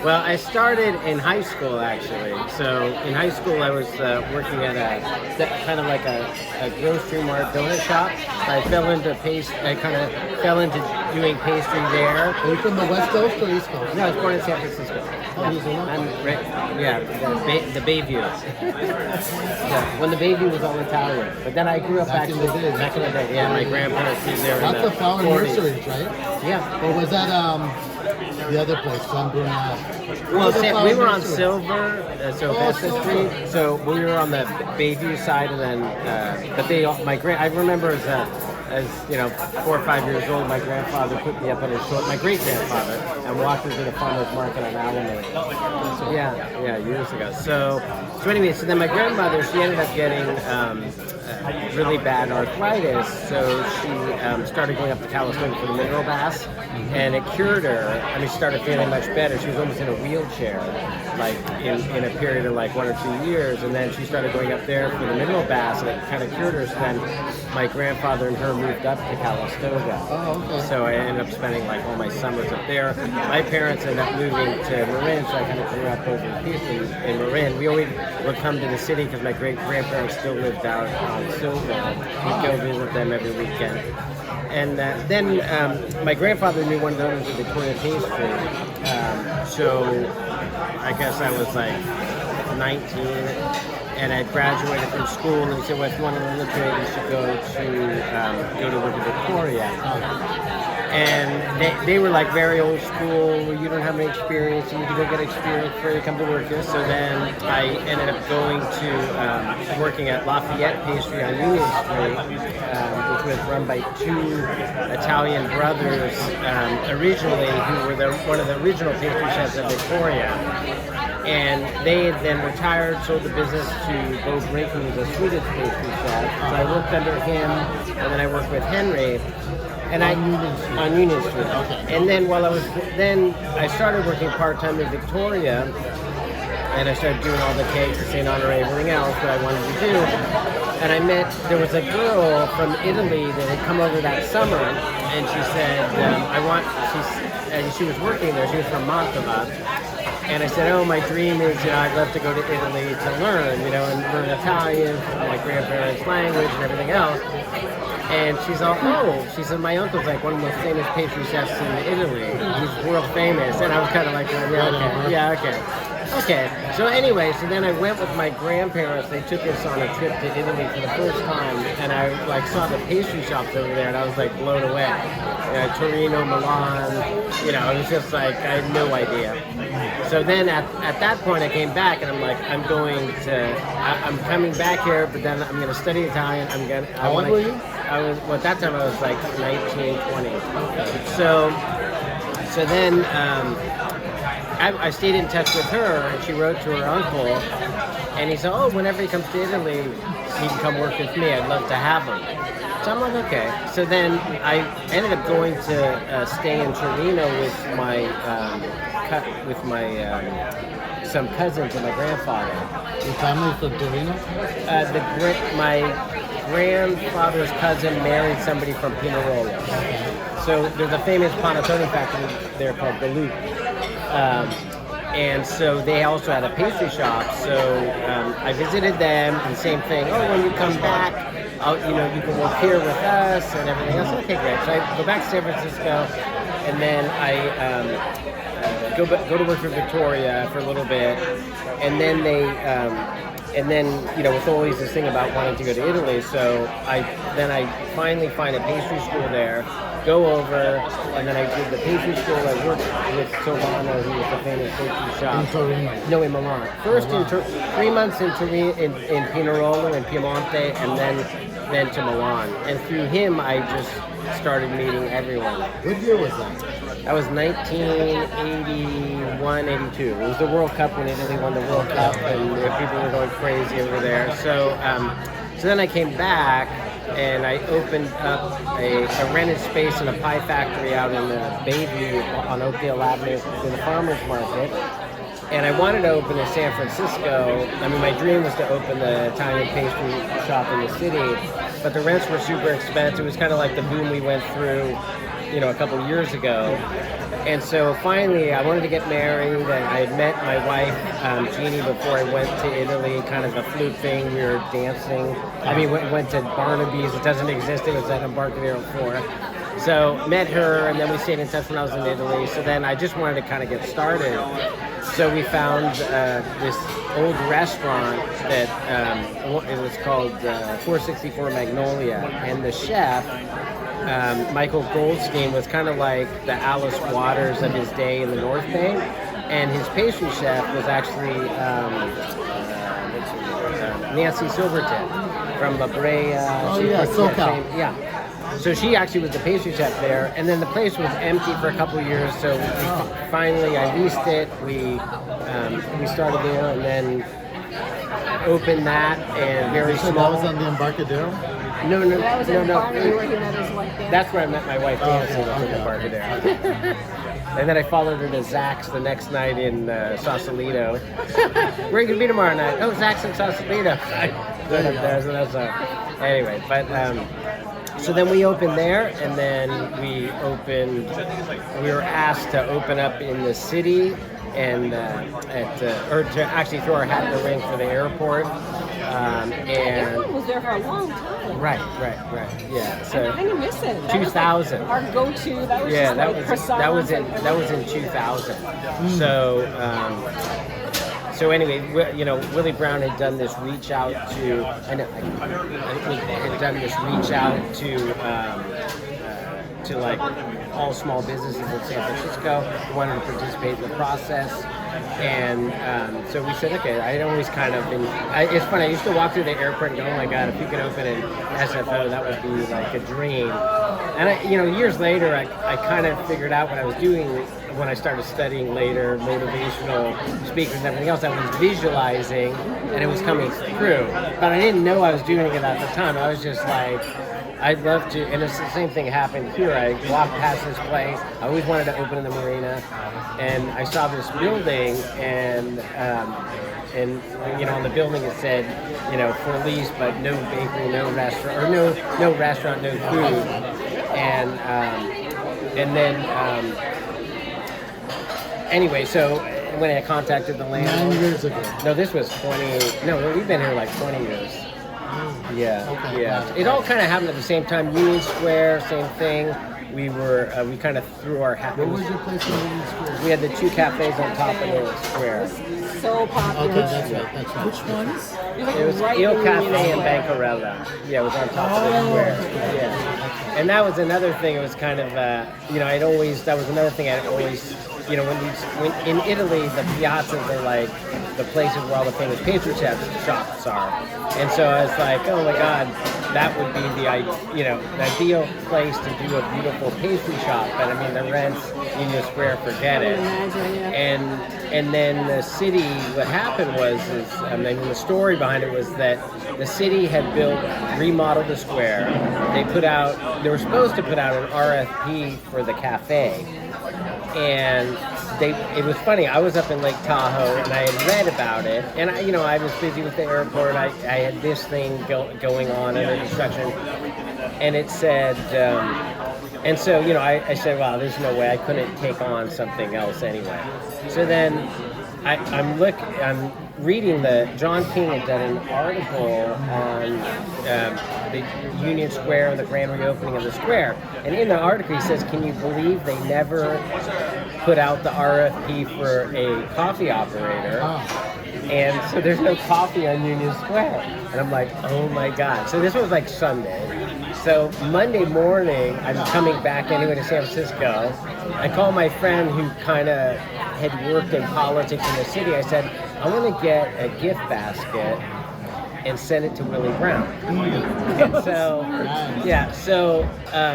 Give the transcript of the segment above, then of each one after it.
Well, I started in high school actually. So in high school, I was working at a kind of like a grocery mart donut shop. I fell into I kind of fell into doing pastry there. Are you from the West Coast or East Coast? No, I was born in San Francisco. The Bayview. Yeah, when the Bayview was all Italian. But then I grew up Back in the day. Back in the day, yeah. My grandparents lived there. That's the Flower 40s. Nurseries, right? Yeah. Or was that the other place? Well, we were on Silver, Vesta Street. So we were on the Bayview side, and then, but I remember as 4 or 5 years old, my grandfather put me up on his shoulder, my great grandfather, and walked me to the farmer's market on Alameda. So yeah, years ago. So anyway, so then my grandmother, she ended up getting really bad arthritis, so she started going up to California for the mineral baths, and it cured her. I mean, she started feeling much better. She was almost in a wheelchair, like in a period of like 1 or 2 years, and then she started going up there for the mineral baths, and it kind of cured her. So then my grandfather and her moved up to Calistoga. Oh, okay. So I ended up spending like all my summers up there. My parents ended up moving to Marin, so I kind of grew up over in Marin. We always would come to the city because my great-grandparents still lived out on Silver. We'd go visit them every weekend. And then my grandfather knew one of the owners of Victoria Pastry. So I guess I was like 19, and I graduated from school, and he said, well, if you want to learn the trade, you should go to work at Victoria. And they were like very old school, you don't have any experience, you need to go get experience before you come to work here. So then I ended up going to working at Lafayette Pastry on Union Street, which was run by 2 Italian brothers originally, who were one of the original pastry chefs at Victoria. And they had then retired, sold the business to Bo Brink, who was a Swedish pastry chef. So I worked under him, and then I worked with Henry. And on Union Street. Okay. And then I started working part-time in Victoria, and I started doing all the cakes, the St. Honore, everything else that I wanted to do. And there was a girl from Italy that had come over that summer, and she said, she was working there, she was from Mantova. And I said, oh, my dream is, I'd love to go to Italy to learn, and learn Italian, my grandparents' language and everything else. And she's all, she said, my uncle's like one of the most famous pastry chefs in Italy. He's world famous. And I was kind of like, okay. So anyway, so then I went with my grandparents. They took us on a trip to Italy for the first time. And I like saw the pastry shops over there, and I was like blown away. Torino, Milan, it was just like, I had no idea. So then at that point I came back, and I'm like, I'm coming back here, but then I'm going to study Italian. How old were you? At that time I was like 19, 20. So then I stayed in touch with her, and she wrote to her uncle, and he said, oh, whenever he comes to Italy, he can come work with me. I'd love to have him. So I'm like, okay. So then I ended up going to stay in Torino with some cousins of my grandfather. Your family from Torino? My grandfather's cousin married somebody from Pinerolo. So there's a famous panettone factory there called Galup. And so they also had a pastry shop. So I visited them, and same thing. Oh, when you come back, you can work here with us and everything else. Okay, great. So I go back to San Francisco, and then I go to work for Victoria for a little bit, and then with always this thing about wanting to go to Italy. So I finally find a pastry school there, go over, and then I did the pastry school. I worked with Silvano, who was a famous pastry shop. In Torino? No, in Milan. First, 3 months in Pinerolo in Piemonte, and then to Milan. And through him, I just started meeting everyone. What year was that? That was 1981, 82. It was the World Cup when Italy won the World Cup, and people were going crazy over there. So then I came back, and I opened up a rented space in a pie factory out in the Bayview on Oakdale Avenue in the farmer's market. And I wanted to open in San Francisco. I mean, my dream was to open the Italian pastry shop in the city, but the rents were super expensive. It was kind of like the boom we went through, a couple years ago. And so finally, I wanted to get married, and I had met my wife, Jeannie, before I went to Italy, kind of a fluke thing. We were dancing. I mean, went to Barnaby's. It doesn't exist. It was at Embarcadero 4. So met her, and then we stayed in touch when I was in Italy. So then I just wanted to kind of get started. So we found this old restaurant that it was called 464 Magnolia, and the chef, Michael Goldstein, was kind of like the Alice Waters of his day in the North Bay, and his pastry chef was actually Nancy Silverton from La Brea. SoCal. Yeah. So she actually was the pastry chef there, and then the place was empty for a couple of years. So finally, I leased it. We started there, and then opened that, and very So small. that was on the Embarcadero? That was in Emporio where he met his wife there. That's where I met my wife, dancing Okay, in the Embarcadero. And then I followed her to Zach's the next night in Sausalito. Where you gonna be tomorrow night? Oh, Zach's in Sausalito. Anyway, but so then we opened there, and then we were asked to open up in the city, and or to actually throw our hat in the ring for the airport. The airport was there for a long time. Right. Yeah. So I didn't miss it. That 2000. Was like our go-to. That was yeah, just that like was croissants. that was in 2000. So so anyway, Willie Brown had done this reach out to. I had done this reach out to like all small businesses in San Francisco who wanted to participate in the process. And so we said, okay, I'd always kind of been, it's funny, I used to walk through the airport and go, oh my God, if you could open an SFO, that would be like a dream. And years later, I kind of figured out what I was doing when I started studying later, motivational speakers and everything else. I was visualizing, and it was coming through. But I didn't know I was doing it at the time. I was just like, I'd love to, and it's the same thing happened here. I walked past this place. I always wanted to open in the marina, and I saw this building, and on the building it said, for lease, but no bakery, no restaurant, or no restaurant, no food, and then anyway, so when I contacted the landlord, 9 years ago. no, this was 20. No, we've been here like 20 years. Yeah, Okay. yeah. It all kind of happened at the same time. Union Square, same thing. We kind of threw our hat. What was your place in Union Square? We had the two cafes on top of the square. So popular. Okay, that's right. Which ones? It was right Il in Cafe Union and Square. Bancarella. Yeah, it was on top of the square. Yeah. And that was another thing. It was kind of, that was another thing I'd always, when in Italy, the piazzas are like the places where all the famous pastry shops are. And so I was like, oh my God, that would be the ideal place to do a beautiful pastry shop. But I mean, the rents, Union Square, forget it. Imagine, yeah. And then the city, what happened was, the story behind it was that the city had remodeled the square. They were supposed to put out an RFP for the cafe. And it was funny, I was up in Lake Tahoe and I had read about it, and I was busy with the airport. I had this thing going on under construction, and it said, and so, I said, wow, there's no way, I couldn't take on something else anyway. So then I'm reading John King had done an article on the Union Square, the grand reopening of the square. And in the article he says, can you believe they never put out the RFP for a coffee operator? And so there's no coffee on Union Square. And I'm like, oh my God. So this was like Sunday. So Monday morning, I'm coming back anyway to San Francisco. I call my friend who kind of had worked in politics in the city. I said, I want to get a gift basket and send it to Willie Brown. And so,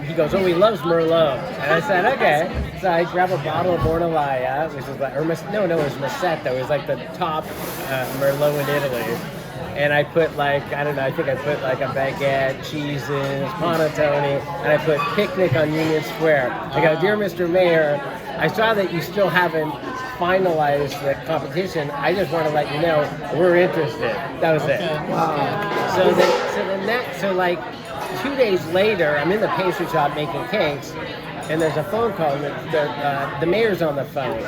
he goes, oh, he loves Merlot. And I said, okay. So I grab a bottle of Bornolaya, which is like, it was Massetto. It was like the top Merlot in Italy. And I put I think I put like a baguette, cheeses, panettone, and I put picnic on Union Square. I go, dear Mr. Mayor, I saw that you still haven't finalized the competition. I just want to let you know we're interested. That was it. Wow. So like 2 days later, I'm in the pastry shop making cakes, and there's a phone call, and the mayor's on the phone.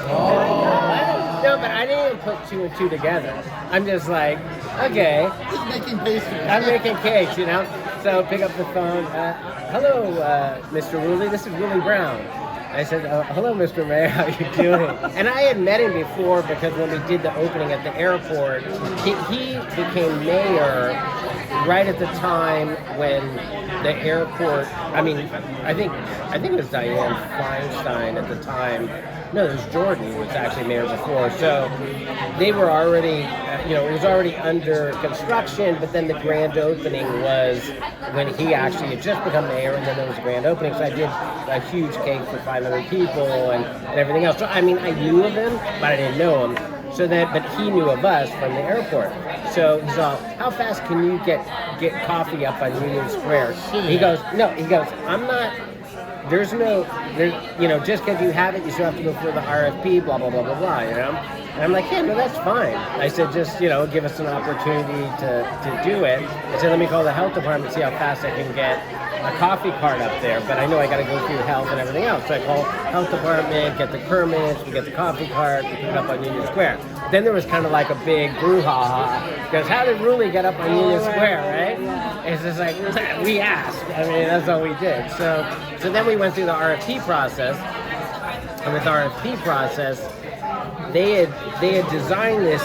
No, but I didn't even put two and two together. I'm just like, okay. Just making pastries. I'm making cakes, you know? So pick up the phone. Hello, Mr. Rulli. This is Rulli Brown. I said, hello, Mr. Mayor. How you doing? And I had met him before because when we did the opening at the airport, he became mayor right at the time when the airport, I mean, I think it was Diane Feinstein at the time. No, it was Jordan who was actually mayor before. So they were already, it was already under construction, but then the grand opening was when he actually had just become mayor, and then there was a grand opening. So I did a huge cake for 500 people and everything else. So, I mean, I knew of him, but I didn't know him. But he knew of us from the airport. So he's all, how fast can you get coffee up on Union Square? He goes, I'm not, just because you have it, you still have to go through the RFP, blah, blah, blah, blah, blah, you know? And I'm like, yeah, no, that's fine. I said, just, give us an opportunity to do it. I said, let me call the health department, see how fast I can get a coffee cart up there, but I know I got to go through health and everything else. So I call health department, get the permits, we get the coffee cart, we put it up on Union Square. Then there was kind of like a big brouhaha, because how did Rulli get up on Union Square, right? It's just like, we asked. I mean, that's all we did. So then we went through the RFP process, and with the RFP process, they had designed this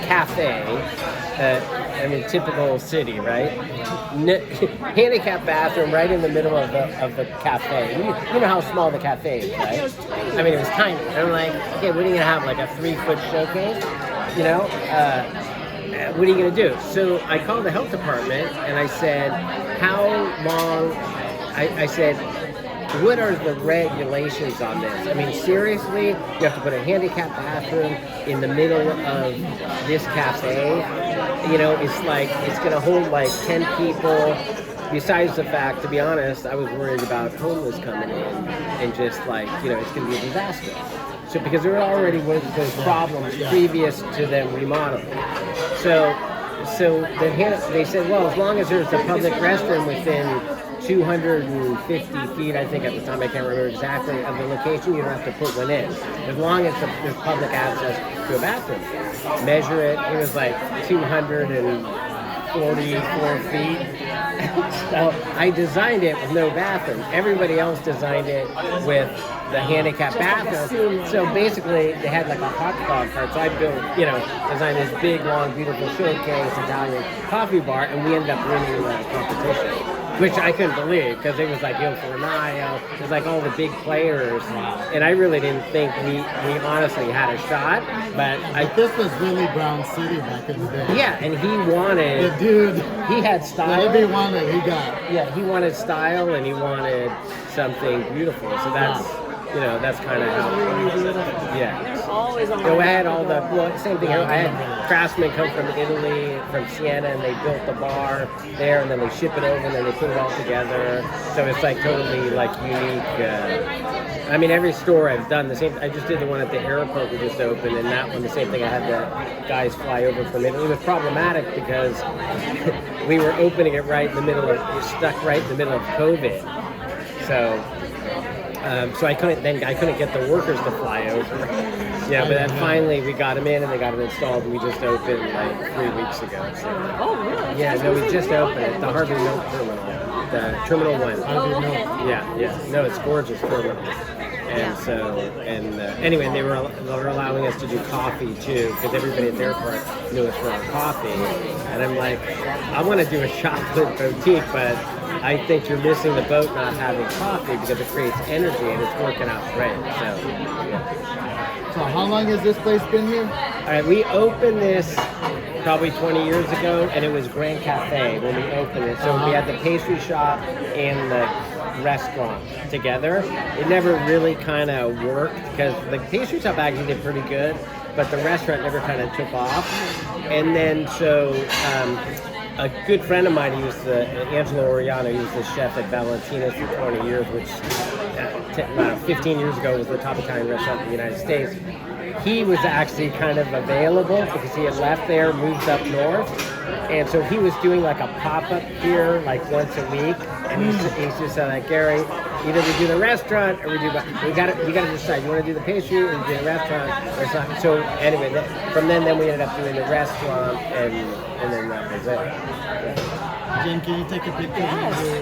cafe, typical city, right? Handicap bathroom right in the middle of the cafe. You know how small the cafe is, right? I mean, it was tiny. And I'm like, okay, what are you gonna have, like a 3-foot showcase? What are you gonna do? So I called the health department and I said, how long? I said, what are the regulations on this? I mean, seriously, you have to put a handicap bathroom in the middle of this cafe. It's like, it's going to hold like 10 people. Besides the fact, to be honest, I was worried about homeless coming in and just like, it's going to be a disaster. So, because there already was those problems previous to them remodeling. So they said, well, as long as there's a public restroom within 250 feet, I think at the time, I can't remember exactly, of the location, you don't have to put one in. As long as there's public access to a bathroom. Measure it, it was like 244 feet. So I designed it with no bathroom. Everybody else designed it with the handicap bathroom. So basically, they had like a hot dog cart. So I built, designed this big, long, beautiful showcase Italian coffee bar, and we ended up winning the competition. Which I couldn't believe, because it was like Il Fornaio, it was like all the big players, and I really didn't think we honestly had a shot, but this was really Brown City back in the day. Yeah, and he wanted, the dude, he had style. Whatever he wanted, he got. Yeah, he wanted style, and he wanted something beautiful, so that's, that's kind of how, yeah. Always on I had all the, same thing, I had craftsmen come from Italy, from Siena, and they built the bar there, and then they ship it over, and then they put it all together, so it's like totally like unique. Every store I've done the same. I just did the one at the airport we just opened, and that one, the same thing. I had the guys fly over from Italy. It was problematic because we were opening it right in the middle of, stuck right in the middle of COVID, so I couldn't get the workers to fly over. Yeah, but then finally we got them in and they got them installed, and we just opened like 3 weeks ago. So. Oh, really? Yeah, no, we just opened it, the Harvey Milk Terminal, the Terminal 1. Oh, okay. Yeah. No, it's gorgeous terminal. And so, anyway, they were allowing us to do coffee too, because everybody at the airport knew us for our coffee. And I'm like, I want to do a chocolate boutique, but I think you're missing the boat not having coffee because it creates energy and it's working out great. So, yeah. So how long has this place been here? All right, we opened this probably 20 years ago, and it was Grand Cafe when we opened it. So we had the pastry shop and the restaurant together. It never really kind of worked because the pastry shop actually did pretty good, but the restaurant never kind of took off. And then a good friend of mine, he was Angelo Oriano, he was the chef at Valentino's for 20 years, which about 15 years ago was the top Italian restaurant in the United States. He was actually kind of available because he had left there, moved up north, and so he was doing like a pop-up here like once a week, and he's just like, Gary, either we do the restaurant or we got to decide. You want to do the pastry or you do the restaurant or something. So anyway, from then we ended up doing the restaurant and then that was it. Yeah. Jen, can you take a picture? Yes.